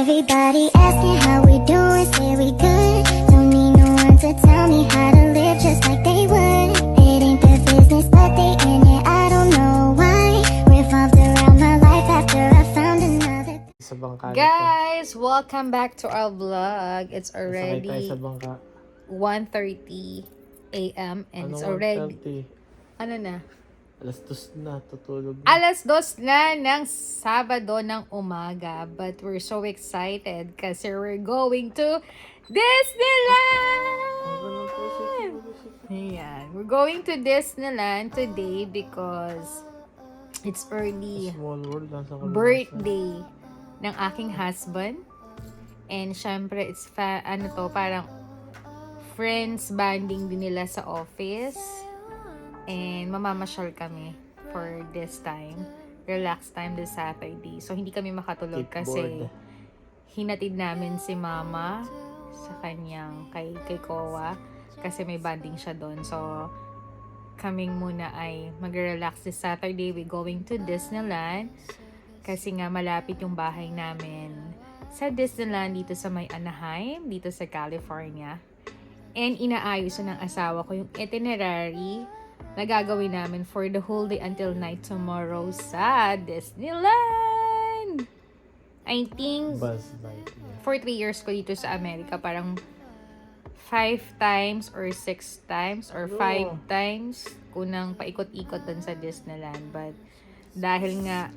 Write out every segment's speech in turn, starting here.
Everybody asking how we doing, say we good. Don't need no one to tell me how to live just like they would. It ain't their business, but they in it, I don't know why. Revolved around my life after I found another. Sa bangka Guys, welcome back to our vlog. It's Sakay tayo already sa bangka. 1:30 a.m. and it's Ano already, ano na? Alas 2 na, tutulog na. Alas 2 na ng Sabado ng umaga. But we're so excited kasi we're going to Disneyland! Ayan. We're going to Disneyland today because it's early Small world, nasa birthday ng aking husband. And syempre, it's parang friends banding din nila sa office. And mamamasyal kami for this time. Relax time this Saturday. So, hindi kami makatulog kasi hinatid namin si mama sa kanyang, kay Kowa. Kasi may banding siya doon. So, kaming muna ay mag-relax this Saturday. We're going to Disneyland. Kasi nga malapit yung bahay namin sa Disneyland dito sa may Anaheim, dito sa California. And inaayos ng asawa ko yung itinerary na gagawin namin for the whole day until night tomorrow sa Disneyland. I think for 3 years ko dito sa Amerika, parang 5 times or 6 times or 5 times kunang paikot-ikot dun sa Disneyland. But dahil nga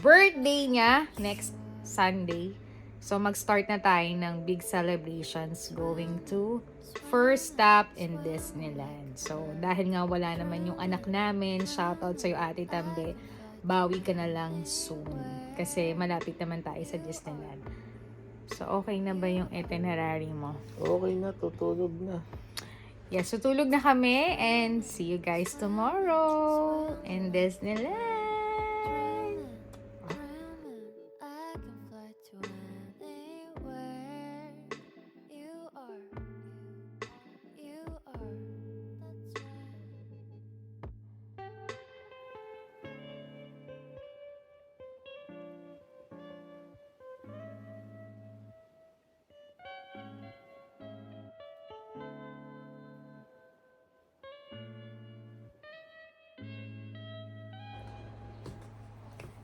birthday niya next Sunday, so mag-start na tayo ng big celebrations going to first stop in Disneyland. So dahil nga wala naman yung anak namin, shoutout sa'yo Ate Tambe, bawi ka na lang soon. Kasi malapit naman tayo sa Disneyland. So okay na ba yung itinerary mo? Okay na, tutulog na. Yes, tutulog na kami and see you guys tomorrow in Disneyland.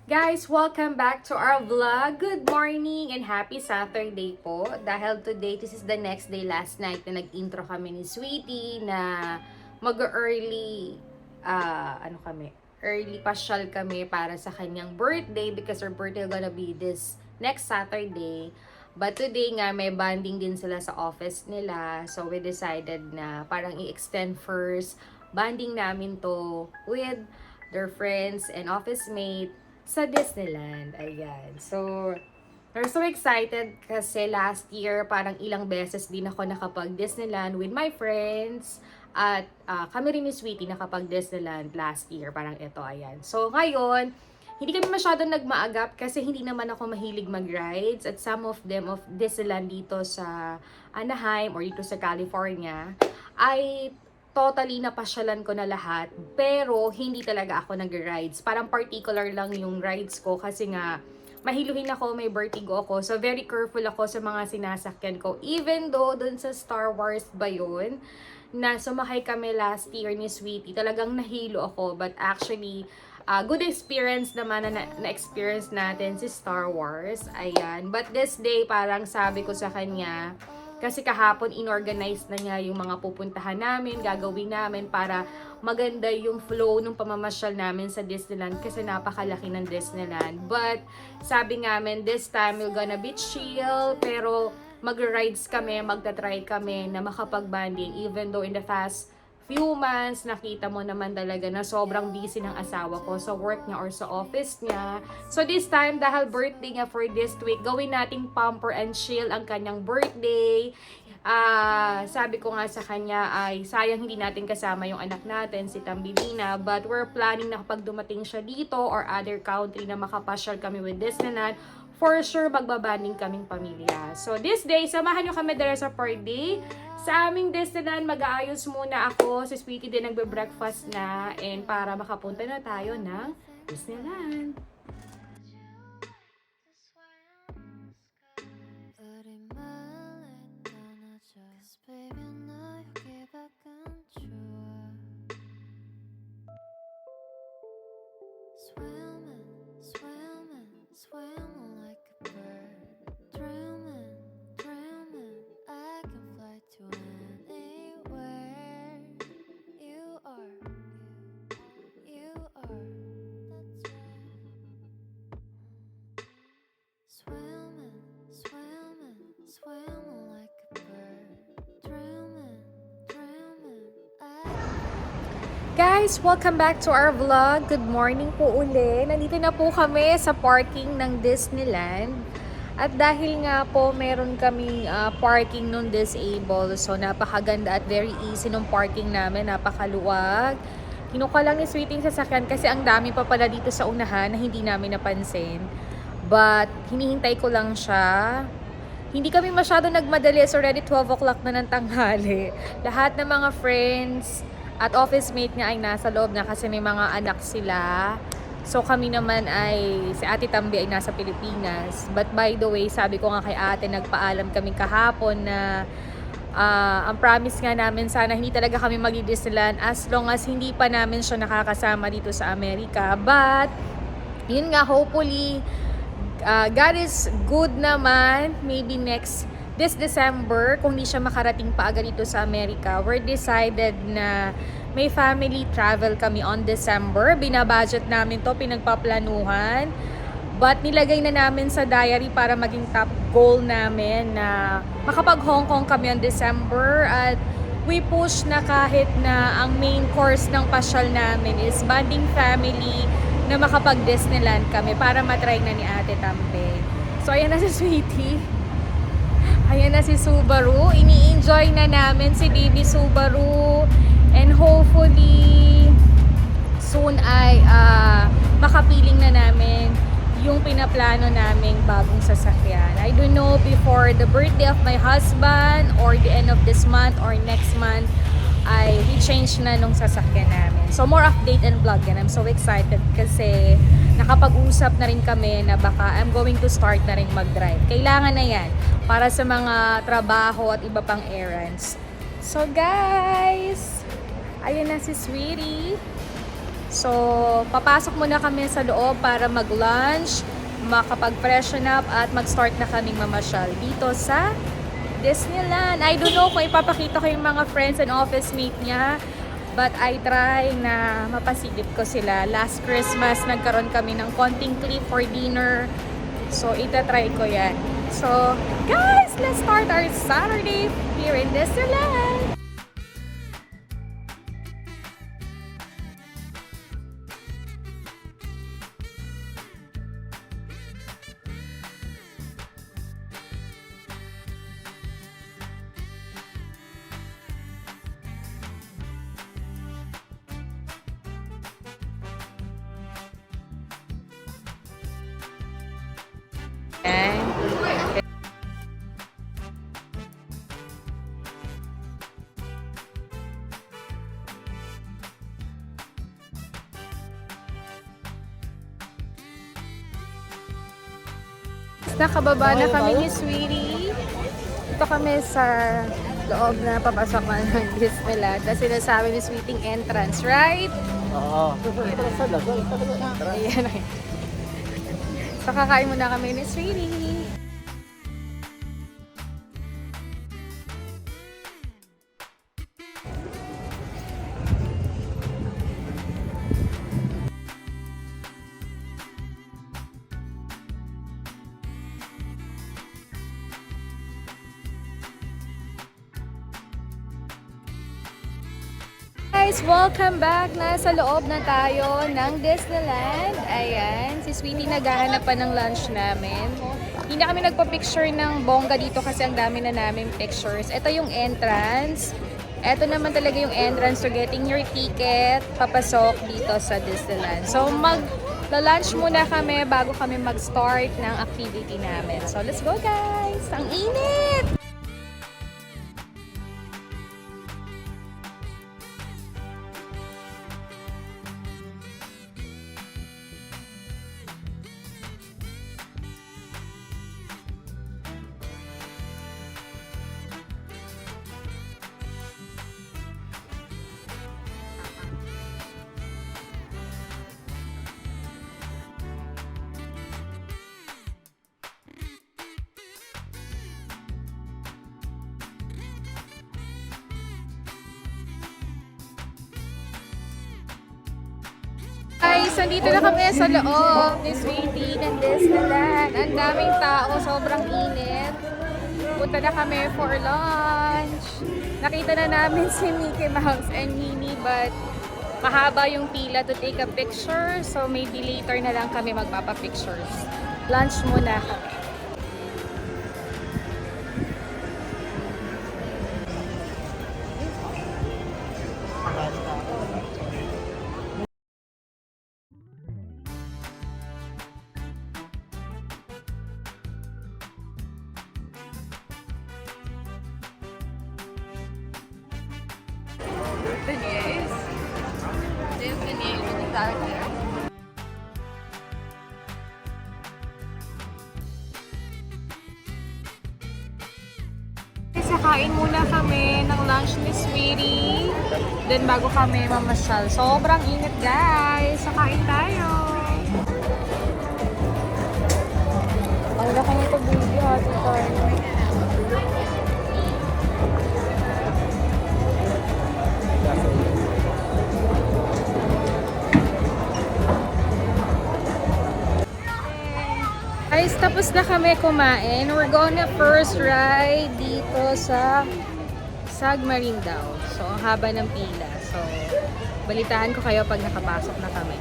Guys, welcome back to our vlog. Good morning and happy Saturday po. Dahil today, this is the next day. Last night na nag-intro kami ni Sweetie na mag-early, early pasyal kami para sa kanyang birthday because her birthday gonna be this next Saturday. But today nga, may banding din sila sa office nila. So, we decided na parang i-extend first banding namin to with their friends and office mate sa Disneyland. Ayan. So, we're so excited kasi last year, parang ilang beses din ako nakapag-Disneyland with my friends. At kami rin ni Sweetie nakapag-Disneyland last year. Parang ito, ayan. So, ngayon, hindi kami masyadong nagmaagap kasi hindi naman ako mahilig mag-rides. At some of them of Disneyland dito sa Anaheim or dito sa California ay totally napasyalan ko na lahat, pero hindi talaga ako nag-rides. Parang particular lang yung rides ko kasi nga mahiluhin ako, may vertigo ako. So very careful ako sa mga sinasakyan ko. Even though dun sa Star Wars ba yun, na sumakay kami last year ni Sweetie, talagang nahilo ako. But actually, good experience naman na experience natin si Star Wars. Ayan. But this day, parang sabi ko sa kanya, kasi kahapon inorganize na niya yung mga pupuntahan namin, gagawin namin para maganda yung flow ng pamamasyal namin sa Disneyland kasi napakalaki ng Disneyland. But sabi namin, this time we're gonna be chill, pero mag-rides kami, magta-try kami na makapag-banding even though in the past few months, nakita mo naman talaga na sobrang busy ng asawa ko sa work niya or sa office niya. So this time, dahil birthday niya for this week, gawin nating pamper and chill ang kanyang birthday. Sabi ko nga sa kanya ay sayang hindi natin kasama yung anak natin, si Tambilina. But we're planning na kapag dumating siya dito or other country na makapasyal kami with Disneyland, for sure magbabanding kaming pamilya. So this day, samahan nyo kami dala sa party. Sa aming Disneyland, mag-aayos muna ako. Si Sweetie din nagbe-breakfast na. And para makapunta na tayo ng Disneyland. Guys, welcome back to our vlog. Good morning po uli. Nandito na po kami sa parking ng Disneyland. At dahil nga po meron kaming parking nung disabled, so napakaganda at very easy nung parking namin, napakaluwag. Kinuha lang ni Sweeting sasakyan kasi ang dami pa pala dito sa unahan na hindi namin napansin. But hinihintay ko lang siya. Hindi kami masyado nagmadali. It's already 12 o'clock na ng tanghali. Lahat ng mga friends at office mate niya ay nasa loob na kasi may mga anak sila. So kami naman ay, si Ate Tambi ay nasa Pilipinas. But by the way, sabi ko nga kay ate, nagpaalam kami kahapon na ang promise nga namin sana hindi talaga kami mag-Disneyland as long as hindi pa namin siya nakakasama dito sa Amerika. But, yun nga, hopefully, God is good naman. Maybe this December, kung di siya makarating pa agad dito sa Amerika, we're decided na may family travel kami on December. Binabudget namin to, pinagpaplanuhan. But nilagay na namin sa diary para maging top goal namin na makapag Hong Kong kami on December. At we push na kahit na ang main course ng pasyal namin is bonding family, na makapag Disneyland kami para matry na ni Ate Tambe. So ayan na si Sweetie. Ayan na si Subaru. Ini-enjoy na namin si Baby Subaru. And hopefully, soon ay makapiling na namin yung pinaplano naming bagong sasakyan. I don't know before the birthday of my husband or the end of this month or next month ay i-change na nung sasakyan namin. So more update and vlog yan. I'm so excited kasi nakapag-usap na rin kami na baka I'm going to start na rin mag-drive. Kailangan na yan para sa mga trabaho at iba pang errands. So guys, ayun na si Sweetie. So, papasok muna kami sa loob para mag-lunch, makapag-freshen up at mag-start na kaming mamasyal dito sa Disneyland. I don't know kung ipapakita ko yung mga friends and office mate niya, but I try na mapasilip ko sila. Last Christmas, nagkaroon kami ng konting clip for dinner. So, itatry ko yan. So, guys, let's start our Saturday here in Disneyland. Nakababa na kami ni Sweetie. Ito kami sa loob na papasok na ng Disneyland. Kasi sinasabi ni Sweeting entrance, right? Oo. Ayan. So kakain muna kami ni Sweetie. Guys, welcome back! Nasa loob na tayo ng Disneyland. Ayan, si Sweetie naghahanap pa ng lunch namin. Hindi na kami nagpa-picture ng bongga dito kasi ang dami na namin pictures. Ito yung entrance. Ito naman talaga yung entrance to getting your ticket papasok dito sa Disneyland. So mag-lunch muna kami bago kami mag-start ng activity namin. So let's go guys! Ang init! Guys, nandito na kami sa loob ni Sweetie ng Disneyland. Ang daming tao, sobrang init. Punta na kami for lunch. Nakita na namin si Mickey Mouse and Minnie, but mahaba yung pila to take a picture. So maybe later na lang kami magpapa-pictures. Lunch muna kami. Kain muna kami ng lunch ni Sweetie. Then bago kami mamasyal. Sobrang init guys. So kain tayo. Ang laki nito baby ha. Guys, tapos na kami kumain. We're gonna first ride dito sa Submarine daw. So, ang haba ng pila. So, balitahan ko kayo pag nakapasok na kami.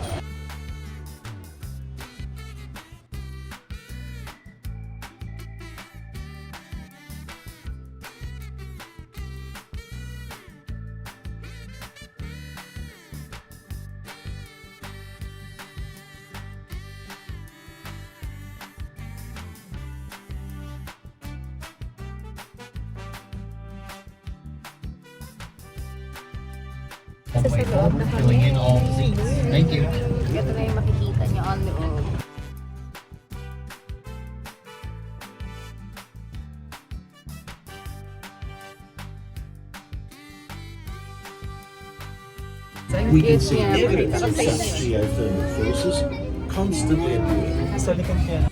Sa loob na kami. Filling in all seats. Thank you. Ito na yung makikita nyo on loob. We can see evidence of such geothermal forces constantly at work.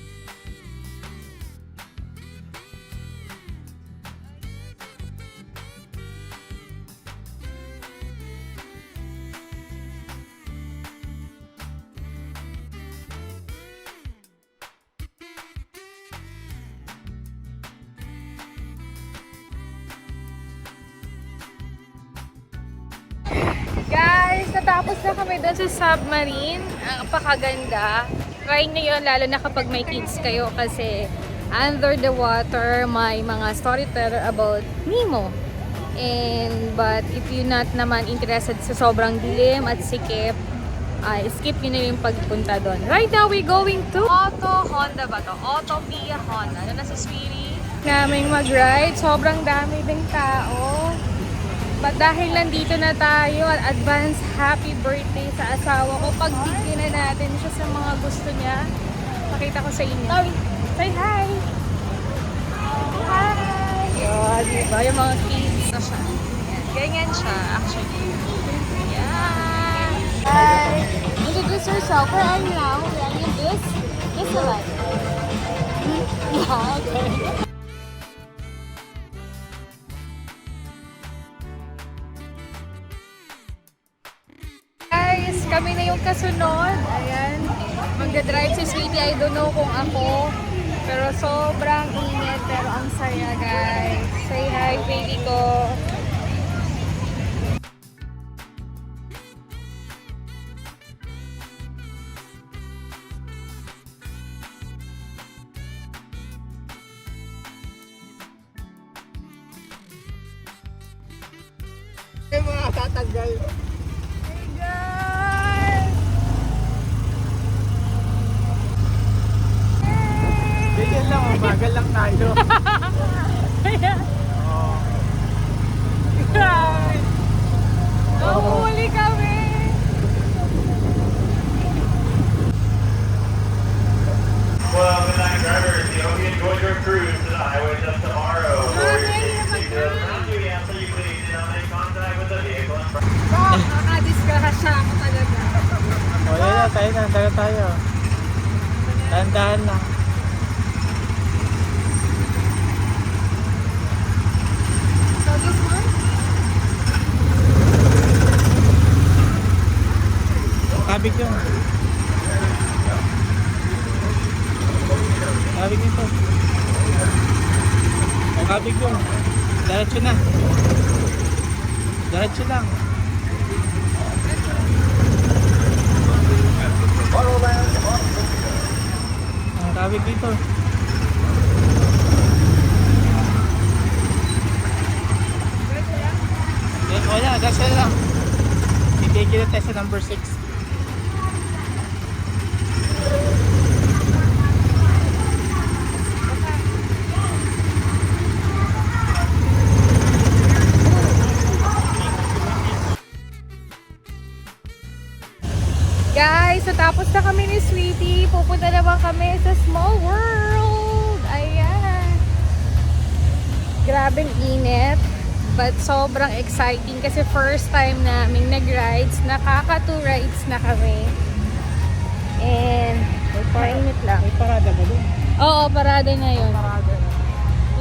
Guys, natapos na kami doon sa submarine. Ang pakaganda. Try nyo yun, lalo na kapag may kids kayo kasi under the water, may mga storyteller about Nemo. But if you're not naman interested sa sobrang dilim at sikip, skip nyo na yung pagpunta doon. Right now, we're going to Auto Honda ba to? Auto Pia Honda. Ano na sa Sweetie? Naming mag-ride. Sobrang dami ding tao. But dahil nandito na tayo, advance happy birthday sa asawa ko. Pagbigyan na natin siya sa mga gusto niya. Pakita ko sa inyo. Say hi! Hi! Yun, diba? Yung mga kids na siya. Ganyan siya, actually. Yeah! Hi! Introduce yourself. Where are you now? Are you this? This one? Yeah, okay. Kami na yung kasunod. Ayan. Magdadrive si Sweetie. I don't know kung ako. Pero sobrang init. Pero ang saya, guys. Say hi, baby ko. Ay, mga tatagal. Ganyan lang, bagal lang tayo. Oh. Grabe. Nahuli kami. Well, good night, drivers. We hope you enjoyed your cruise to the highway just tomorrow. For your safety, around you, we ask that you please do not make contact with the vehicle in front. Nakadisgrasya ako talaga. O, yan na, tayo tayo. Dahan-dahan lang. So this one? Kabig yun. Kabig ito. O, kabig yun. Diretso na. Diretso lang. Ang traffic dito. Yes, wala. That's it lang. Take it test sa number 6. Guys, so tapos na kami ni Sweetie. Pupunta naman kami sa Small World. Ayan. Grabing init. But sobrang exciting kasi first time naming nag-rides. Nakaka 2 rides na kami. And mainit lang. May parada ba doon? Oo, parada na yun. Parada na.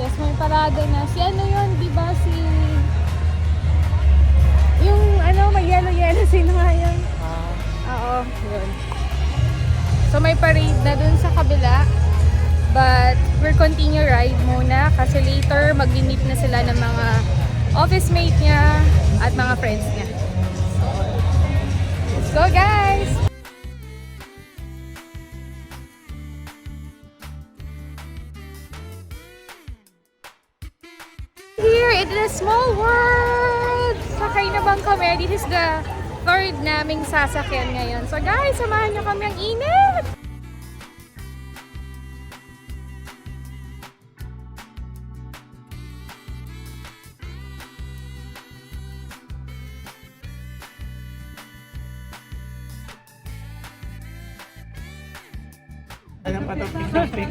Yes, may parada na. Si ano yun, di ba? Si... Yung ano, may yellow-yellow. Sino nga yun? Oo, yun. So may parade na dun sa kabila. But we'll continue ride muna kasi later mag-meet na sila ng mga office mate niya at mga friends niya. So, let's go guys! Here in the Small World! Sakay na bang kami? This is the third naming sasakyan ngayon. So guys, samahan nyo kami ang init! Anong patapik-tapik?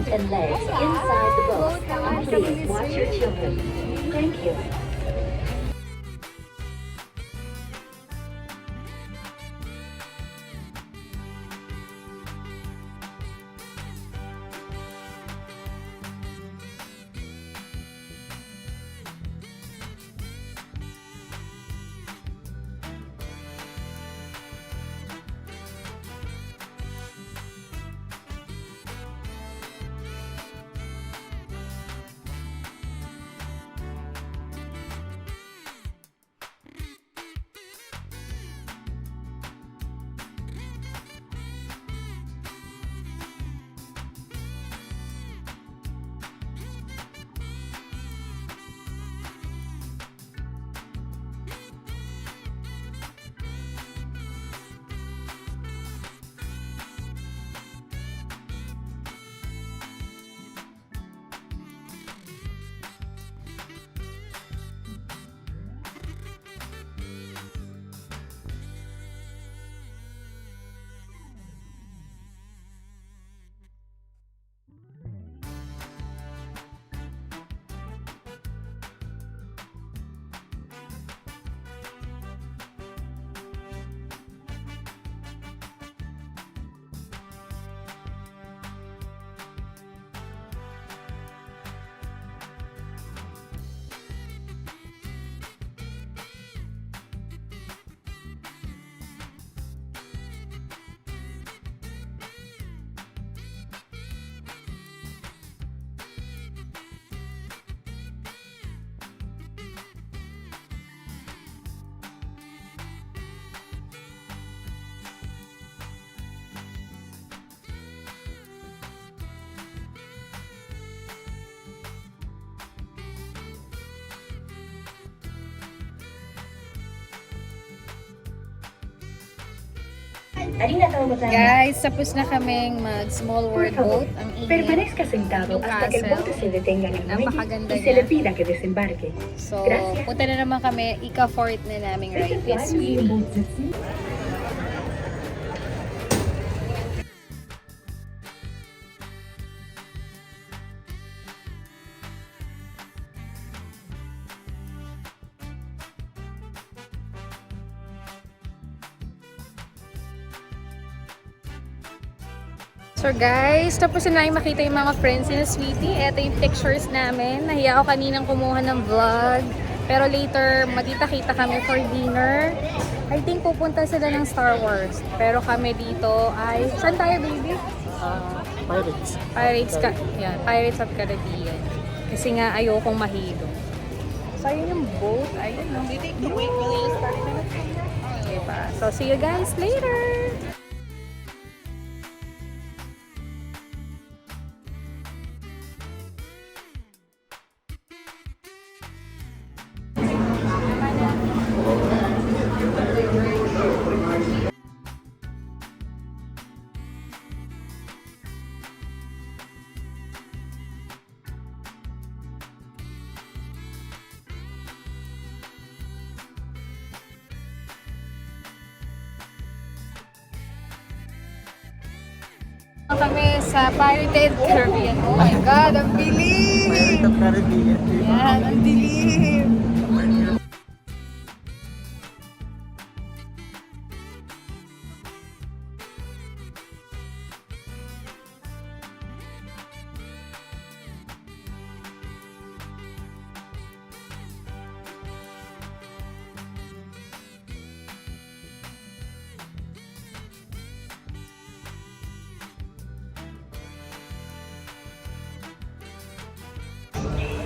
And legs inside the boat. And please watch your children. Thank you. Guys, tapos na kaming mag-small Por world favor, boat. Ang init. permanezca sentado Yung hasta que el castle. bote se detenga en el muelle Napakaganda y se le niya. pida que desembarque. So, Gracias. punta na naman kami. Ika-fourth na naming ride with Sweetie. So guys, tapos na namin makita yung mga friends ni Sweetie. Ito yung pictures namin. Nahiya ako kaninang kumuha ng vlog. Pero later, magkita-kita kami for dinner. I think pupunta sila ng Star Wars. Pero kami dito ay... Saan tayo, baby? Pirates. Pirates of Caribbean. Kasi nga ayokong mahilo. So So, ayun yung boat. Ayun, no? They take the wait really started na. Diba? So, see you guys later! Kami sa Pirated Caribbean. Oh my God, ang bilis! Pirate of Caribbean. Yan, ang dilim!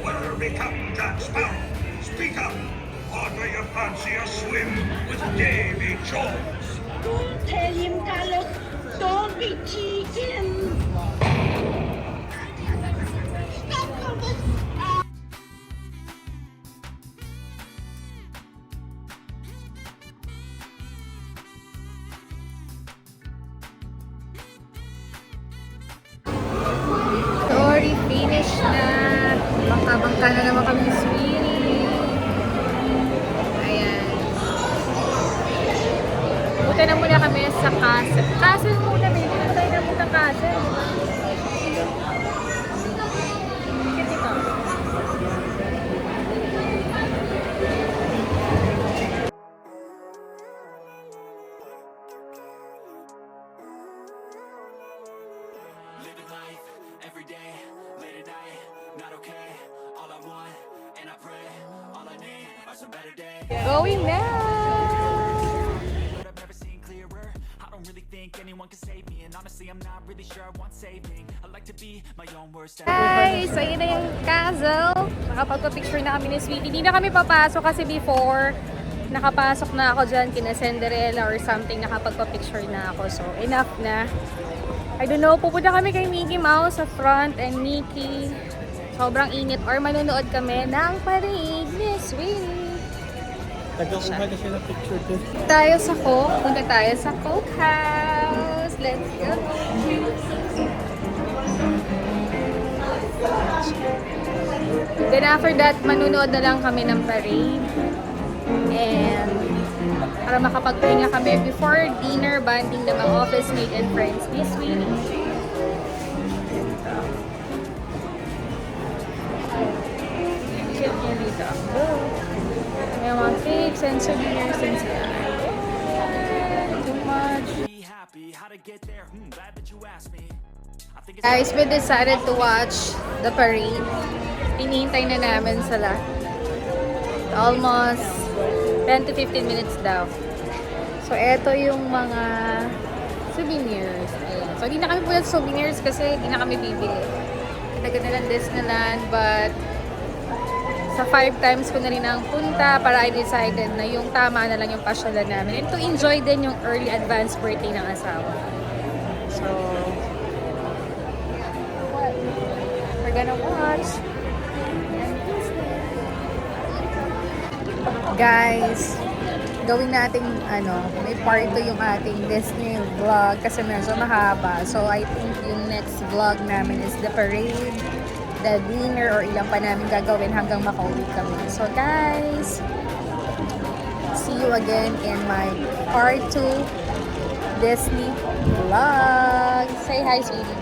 Where become Jack Sparrow? Speak up! Or do you fancy a swim with Davy Jones? Don't tell him, Carlos. Don't be cheating. Sorry, finish na. Bangka-bangka na naman kami ni Sweeney. Ayan. Punta na muna kami sa castle. Castle muna, baby. Hindi na tayo napunta castle. Tikit ito. Living life every day, late at night, not okay. All I want, and I pray, all I need are some better days. Going now! But I've never seen clearer. I don't really think anyone can save me, and honestly, I'm not really sure I want saving. I like to be my own worst enemy. Guys, so yun na yung castle. Nakapagpa-picture na kami ni Sweetie. Hindi na kami papasok kasi before, nakapasok na ako dyan kina Cinderella or something. Nakapagpa-picture na ako. So, enough na. I don't know, pupunta kami kay Mickey Mouse sa front and Mickey. Sobrang init. Or manonood kami ng parade ni Sweetie. Taga-kuha na siya ng picture doon. Tayo sa Coke. Punta tayo sa Coke House. Let's go. Then after that, manunood na lang kami ng parade. And para makapagpahinga kami before dinner, banding ng mga office mate and friends ni Sweeney. Cute niya dito. May mga cakes and souvenirs and stuff. Too much. Be happy, how to get there? Glad that you asked me. I think it's Guys, we decided to watch the parade. Hinihintay na namin sila. Almost 10 to 15 minutes daw. So, eto yung mga souvenirs. Ayan. So, hindi na kami punta sa souvenirs kasi hindi na kami bibili. Taga na lang Disneyland, but sa 5 times ko na rin ang punta para I decided na yung tama na lang yung pasyalan namin. And to enjoy din yung early advance birthday ng asawa. So, we're gonna watch. Guys, gawin natin may part 2 yung ating Disney vlog kasi medyo mahaba. So, I think yung next vlog namin is the parade, the dinner, or ilang pa namin gagawin hanggang makauwi kami. So, guys, see you again in my part 2 Disney vlog. Say hi, sweetie.